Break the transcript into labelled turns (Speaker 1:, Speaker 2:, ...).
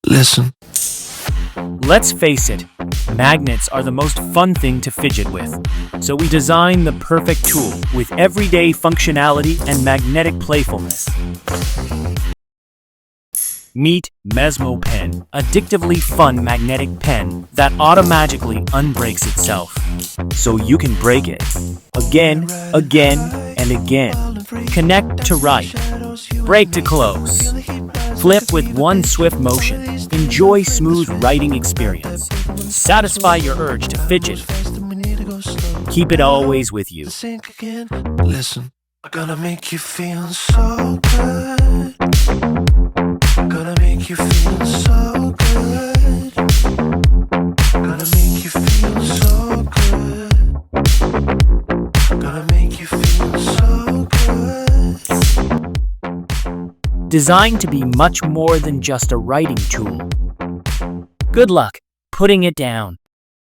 Speaker 1: Listen.
Speaker 2: Let's face it, magnets are the most fun thing to fidget with. So we designed the perfect tool with everyday functionality and magnetic playfulness. Meet MEZMOPEN, addictively fun magnetic pen that automatically unbreaks itself. So you can break it again, and again. Connect to write, break to close. Flip with one swift motion. Enjoy smooth writing experience. Satisfy your urge to fidget. Keep it always with you.
Speaker 1: Listen, I'm gonna make you feel so good. I'm gonna make you feel so good. I'm gonna make you feel so good. I'm gonna make you feel so good.
Speaker 2: Designed to be much more than just a writing tool. Good luck putting it down.